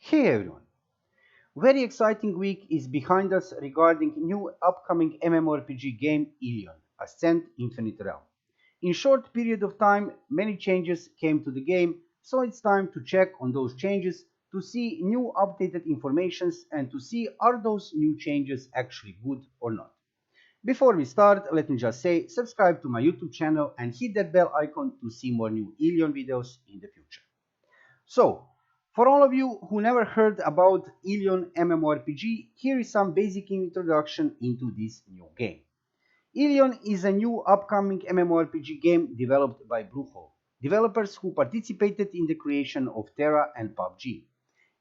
Hey everyone! Very exciting week is behind us regarding new upcoming MMORPG game Elyon, Ascent Infinite Realm. In short period of time, many changes came to the game, so it's time to check on those changes to see new updated informations and to see are those new changes actually good or not. Before we start, let me just say subscribe to my YouTube channel and hit that bell icon to see more new Elyon videos in the future. So, for all of you who never heard about Elyon MMORPG, here is some basic introduction into this new game. Elyon is a new upcoming MMORPG game developed by Bluehole, developers who participated in the creation of Tera and PUBG.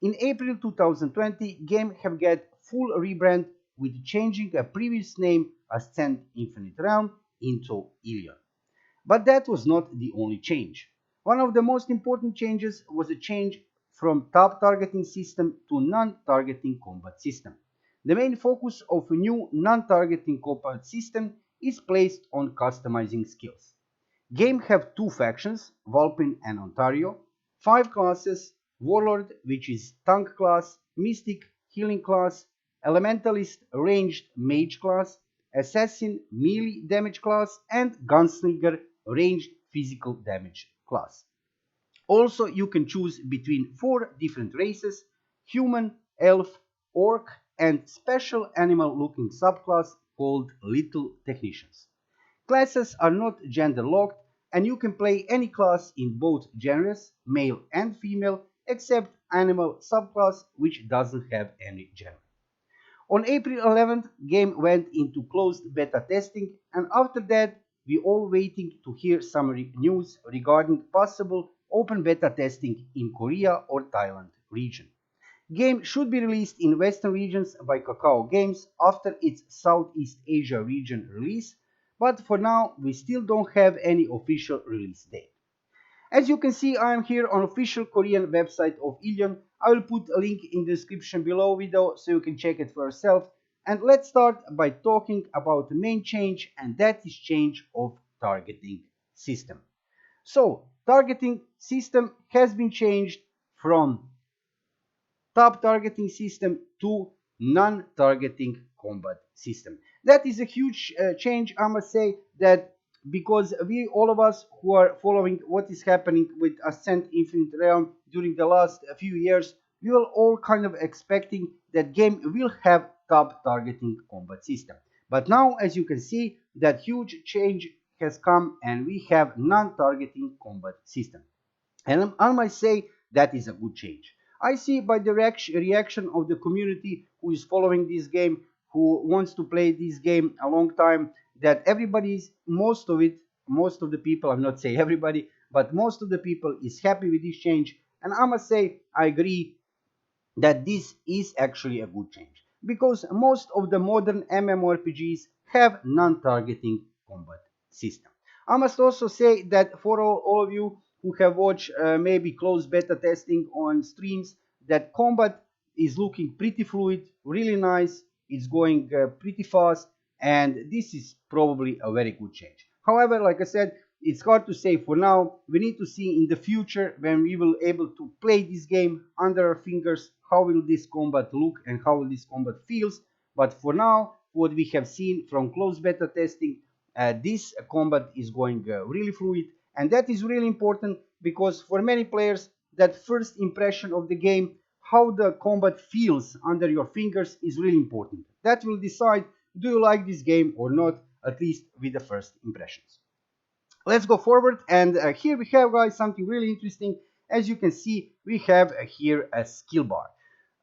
In April 2020, game have got full rebrand with changing a previous name Ascent Infinite Realm into Elyon. But that was not the only change. One of the most important changes was a change from top targeting system to non-targeting combat system. The main focus of a new non-targeting combat system is placed on customizing skills. Game have two factions, Vulpin and Ontario, 5 classes, Warlord, which is tank class, Mystic, healing class, Elementalist, ranged mage class, Assassin, melee damage class, and Gunslinger, ranged physical damage class. Also, you can choose between 4 different races: human, elf, orc, and special animal looking subclass called Little Technicians. Classes are not gender locked, and you can play any class in both genders, male and female, except animal subclass, which doesn't have any gender. On April 11th, game went into closed beta testing, and after that, we all waiting to hear some news regarding possible open beta testing in Korea or Thailand region. Game should be released in Western regions by Kakao Games after its Southeast Asia region release, but for now we still don't have any official release date. As you can see, I am here on official Korean website of Elyon. I will put a link in the description below video so you can check it for yourself. And let's start by talking about the main change, and that is change of targeting system. So, targeting system has been changed from top targeting system to non-targeting combat system. That is a huge change, I must say, that because we all of us who are following what is happening with Ascent Infinite Realm during the last few years, we were all kind of expecting that game will have top targeting combat system. But now, as you can see, that huge change has come and we have non-targeting combat system. And I might say that is a good change. I see by the reaction of the community who is following this game, who wants to play this game a long time, that everybody's, most of the people, I'm not saying everybody, but most of the people is happy with this change. And I must say, I agree that this is actually a good change. Because most of the modern MMORPGs have non-targeting combat system. I must also say that for all of you who have watched maybe closed beta testing on streams, that combat is looking pretty fluid, really nice, it's going pretty fast, and this is probably a very good change. However, like I said, it's hard to say for now. We need to see in the future when we will able to play this game under our fingers how will this combat look and how will this combat feels. But for now, what we have seen from closed beta testing, this combat is going really fluid, and that is really important because for many players that first impression of the game, how the combat feels under your fingers, is really important. That will decide do you like this game or not, at least with the first impressions. Let's go forward, and here we have, guys, something really interesting. As you can see, we have here a skill bar.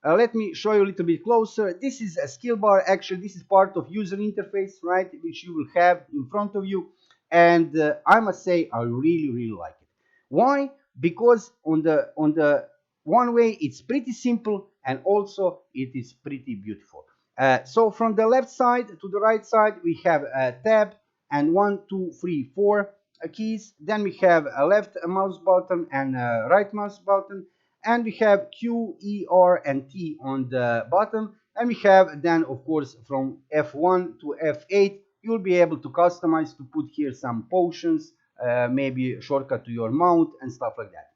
Let me show you a little bit closer. This is a skill bar. Actually, this is part of user interface, right, which you will have in front of you. And I must say, I really like it. Why? Because on the one way, it's pretty simple, and also it is pretty beautiful. So from the left side to the right side, we have a tab and 1, 2, 3, 4 keys. Then we have a left mouse button and a right mouse button, and we have Q, E, R, and T on the bottom. And we have then, of course, from F1 to F8, you'll be able to customize to put here some potions, maybe a shortcut to your mount and stuff like that.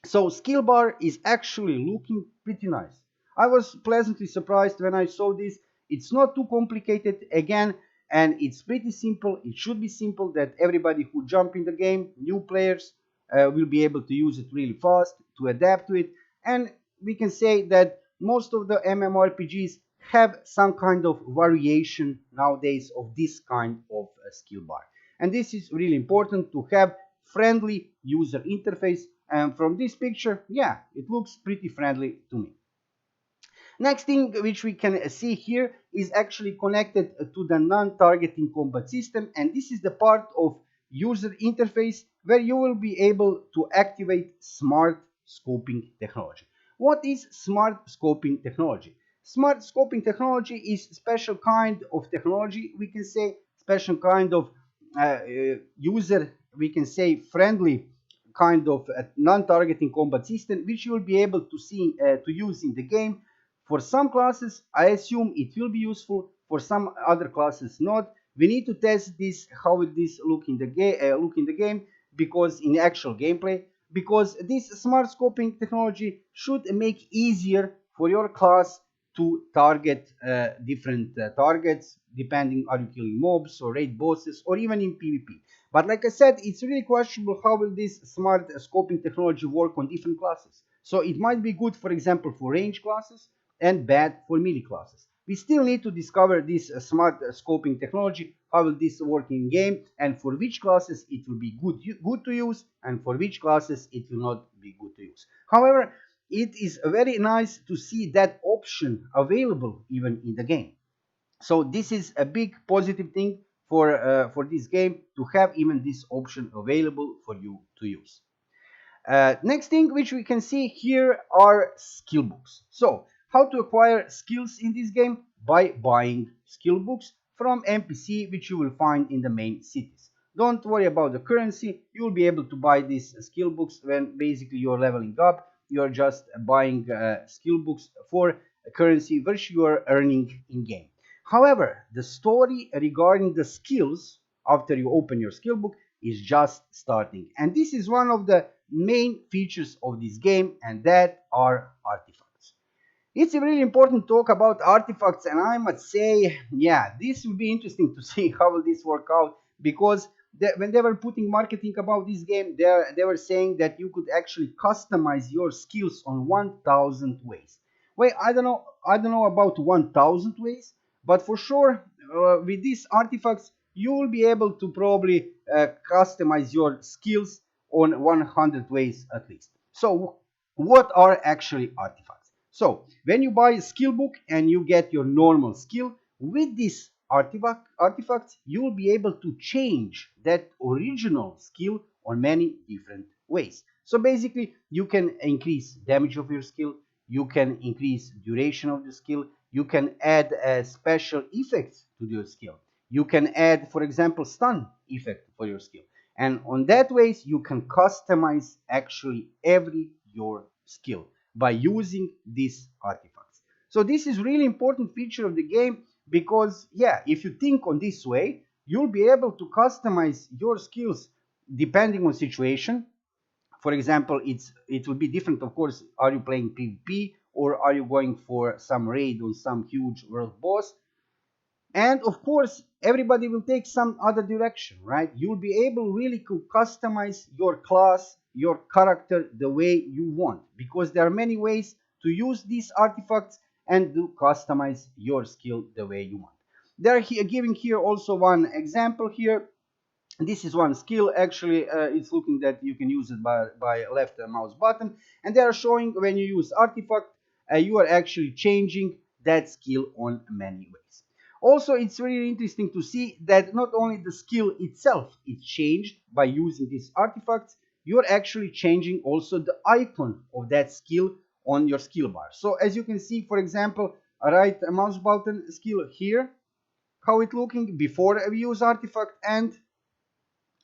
So skill bar is actually looking pretty nice. I was pleasantly surprised when I saw this. It's not too complicated again, and it's pretty simple. It should be simple that everybody who jump in the game, new players, will be able to use it really fast, to adapt to it. And we can say that most of the MMORPGs have some kind of variation nowadays of this kind of skill bar. And this is really important to have friendly user interface, and from this picture, yeah, it looks pretty friendly to me. Next thing which we can see here is actually connected to the non-targeting combat system, and this is the part of user interface where you will be able to activate smart scoping technology. What is smart scoping technology? Smart scoping technology is special kind of technology, we can say, special kind of user, we can say, friendly kind of non-targeting combat system which you will be able to see to use in the game. For some classes, I assume it will be useful. For some other classes, not. We need to test this, how will this look in the game, because in actual gameplay, because this smart scoping technology should make easier for your class to target different targets, depending are you killing mobs or raid bosses or even in PvP. But like I said, it's really questionable how will this smart scoping technology work on different classes. So it might be good, for example, for range classes, and bad for melee classes. We still need to discover this smart scoping technology, how will this work in game, and for which classes it will be good to use, and for which classes it will not be good to use. However, it is very nice to see that option available even in the game. So this is a big positive thing for this game, to have even this option available for you to use. Next thing which we can see here are skill books. So how to acquire skills in this game? By buying skill books from NPC, which you will find in the main cities. Don't worry about the currency. You will be able to buy these skill books when basically you're leveling up. You're just buying skill books for currency which you are earning in game. However, the story regarding the skills after you open your skill book is just starting, and this is one of the main features of this game, and that are artifacts. It's really important to talk about artifacts, and I must say, yeah, this will be interesting to see how will this work out, because when they were putting marketing about this game, they were saying that you could actually customize your skills on 1000 ways. Wait, I don't know about 1000 ways, but for sure, with these artifacts, you will be able to probably customize your skills on 100 ways at least. So, what are actually artifacts? So, when you buy a skill book and you get your normal skill, with this artifacts, you will be able to change that original skill on many different ways. So basically, you can increase damage of your skill, you can increase duration of the skill, you can add special effects to your skill, you can add, for example, stun effect for your skill, and on that ways you can customize actually every your skill by using these artifacts. So this is really important feature of the game, because yeah, if you think on this way, you'll be able to customize your skills depending on situation. For example, it will be different, of course. Are you playing PvP, or are you going for some raid on some huge world boss? And of course, everybody will take some other direction, right? You'll be able really to customize your class, your character the way you want, because there are many ways to use these artifacts and to customize your skill the way you want. They're giving here also one example here. This is one skill. Actually, it's looking that you can use it by left mouse button, and they are showing when you use artifact, you are actually changing that skill on many ways. Also, it's really interesting to see that not only the skill itself is changed by using these artifacts, you're actually changing also the icon of that skill on your skill bar. So as you can see, for example, a right mouse button skill here, how it looking before we use artifact, and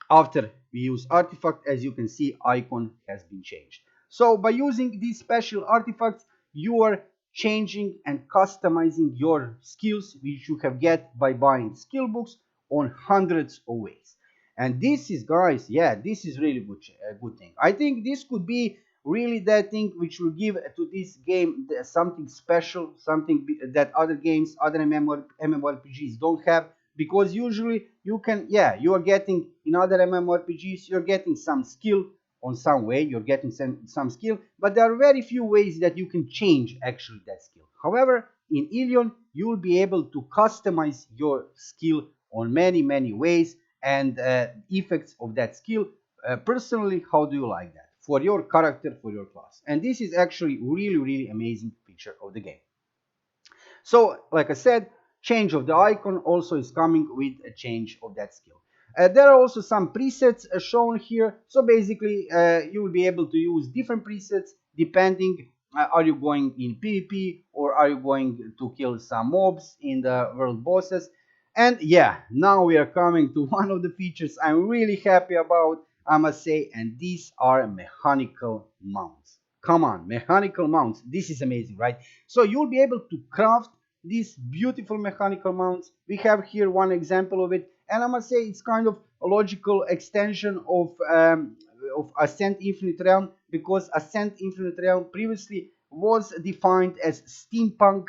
after we use artifact, as you can see, icon has been changed. So by using these special artifacts, you are changing and customizing your skills, which you have get by buying skill books on hundreds of ways. And this is, guys, yeah, this is really good, a good thing. I think this could be really that thing which will give to this game something special, something that other games, other MMORPGs don't have. Because usually you can, yeah, you are getting in other MMORPGs, you're getting some skill on some way, you're getting some skill, but there are very few ways that you can change actually that skill. However, in Elyon, you will be able to customize your skill on many ways, and effects of that skill. Personally, how do you like that for your character, for your class? And this is actually really amazing feature of the game. So, like I said, change of the icon also is coming with a change of that skill. There are also some presets shown here. So basically, you will be able to use different presets depending, are you going in PvP or are you going to kill some mobs in the world bosses. And yeah, now we are coming to one of the features I'm really happy about, I must say, and these are mechanical mounts. Come on, mechanical mounts. This is amazing, right? So you'll be able to craft these beautiful mechanical mounts. We have here one example of it, and I must say it's kind of a logical extension of Ascent Infinite Realm, because Ascent Infinite Realm previously was defined as steampunk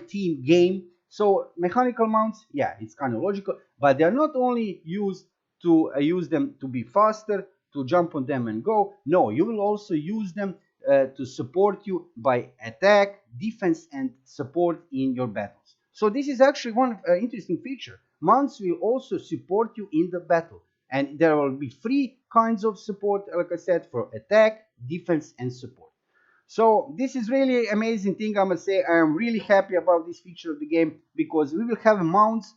theme game. So mechanical mounts, yeah, it's kind of logical, but they are not only used to use them to be faster, to jump on them and go. No, you will also use them to support you by attack, defense, and support in your battles. So this is actually one interesting feature. Mounts will also support you in the battle, and there will be three kinds of support, like I said, for attack, defense, and support. So this is really amazing thing, I must say. I am really happy about this feature of the game, because we will have mounts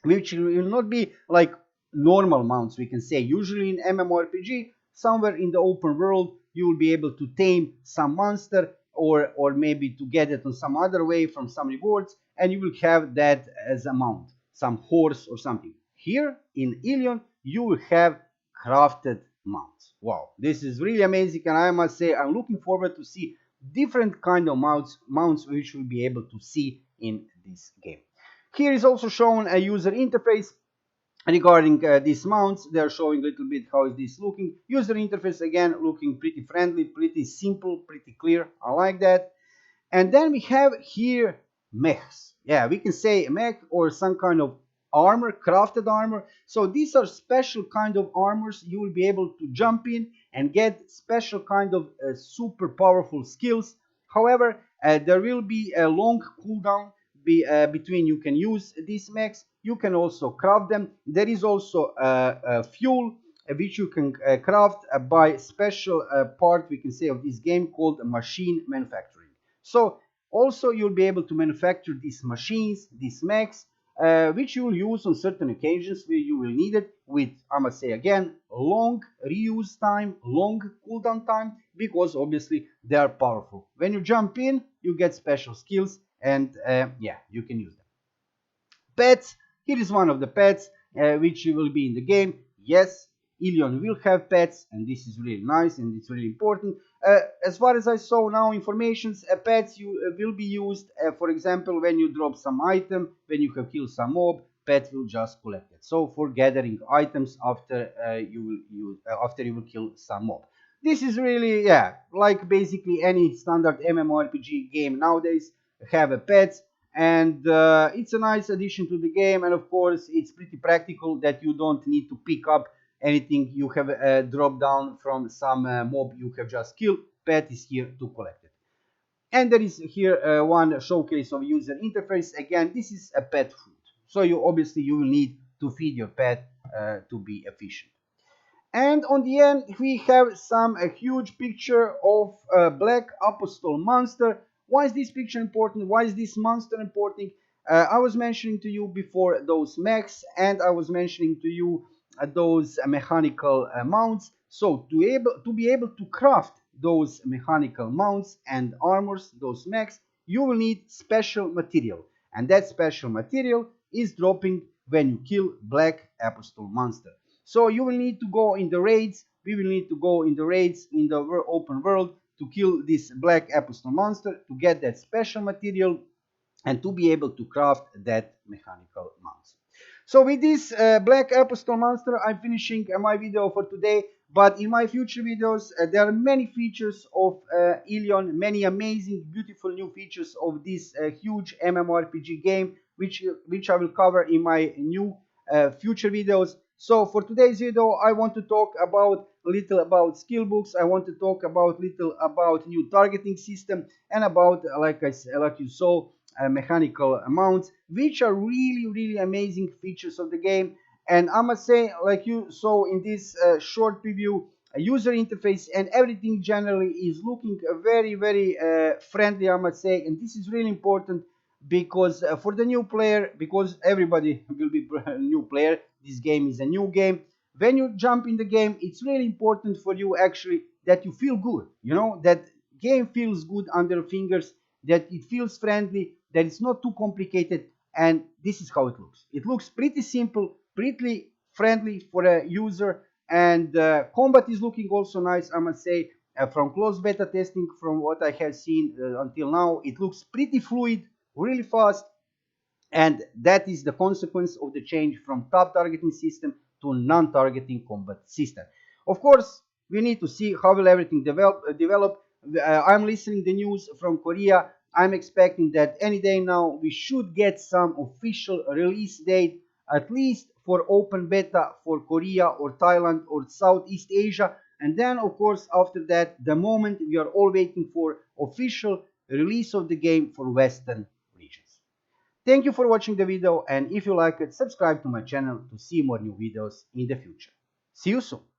which will not be like normal mounts, we can say. Usually in MMORPG, somewhere in the open world, you will be able to tame some monster, or maybe to get it on some other way from some rewards, and you will have that as a mount, some horse or something. Here in Elyon, you will have crafted mounts. Wow, this is really amazing, and I must say I'm looking forward to see different kind of mounts which we'll be able to see in this game. Here is also shown a user interface regarding these mounts. They are showing a little bit how is this looking. User interface again looking pretty friendly, pretty simple, pretty clear. I like that. And then we have here mechs. Yeah, we can say mech or some kind of armor, crafted armor. So these are special kind of armors. You will be able to jump in and get special kind of super powerful skills. However, there will be a long cooldown between you can use these mechs. You can also craft them. There is also fuel which you can craft by special part, we can say, of this game called machine manufacturing. So also you'll be able to manufacture these machines, these mechs, which you will use on certain occasions where you will need it, with, I must say again, long reuse time, long cooldown time, because obviously they are powerful. When you jump in, you get special skills, and yeah, you can use them. Pets. Here is one of the pets which will be in the game. Yes, Elyon will have pets, and this is really nice and it's really important. As far as I saw now, informations, pets will be used, for example, when you drop some item, when you have killed some mob, pet will just collect it. So for gathering items after after you will kill some mob. This is really, yeah, like basically any standard MMORPG game nowadays have a pets, and it's a nice addition to the game. And of course it's pretty practical that you don't need to pick up anything you have dropped down from some mob you have just killed. Pet is here to collect it. And there is here one showcase of user interface. Again, this is a pet food, so you obviously you will need to feed your pet to be efficient. And on the end, we have a huge picture of a Black Apostle monster. Why is this picture important? Why is this monster important? I was mentioning to you before those mechs, and I was mentioning to you those mechanical mounts. So to be able to craft those mechanical mounts and armors, those mechs, you will need special material. And that special material is dropping when you kill Black Apostle monster. So you will need to go in the raids. We will need to go in the raids in the open world to kill this Black Apostle monster, to get that special material and to be able to craft that mechanical mounts. So with this Black Apostle monster, I'm finishing my video for today. But in my future videos, there are many features of Elyon, many amazing, beautiful new features of this huge MMORPG game, which I will cover in my new future videos. So for today's video, I want to talk about a little about Skillbooks. I want to talk about little about new targeting system and about, like you saw, mechanical mounts, which are really amazing features of the game. And I must say, like you saw in this short preview, a user interface and everything generally is looking very friendly, I must say. And this is really important because for the new player, because everybody will be a new player, this game is a new game. When you jump in the game, it's really important for you actually that you feel good, you know, that game feels good under your fingers, that it feels friendly, that it's not too complicated. And this is how it looks. It looks pretty simple, pretty friendly for a user, and combat is looking also nice, I must say. From close beta testing, from what I have seen until now, it looks pretty fluid, really fast, and that is the consequence of the change from top targeting system to non-targeting combat system. Of course, we need to see how will everything develop. I'm listening the news from Korea. I'm expecting that any day now we should get some official release date, at least for open beta for Korea or Thailand or Southeast Asia. And then, of course, after that, the moment we are all waiting for official release of the game for Western regions. Thank you for watching the video, and if you like it, subscribe to my channel to see more new videos in the future. See you soon.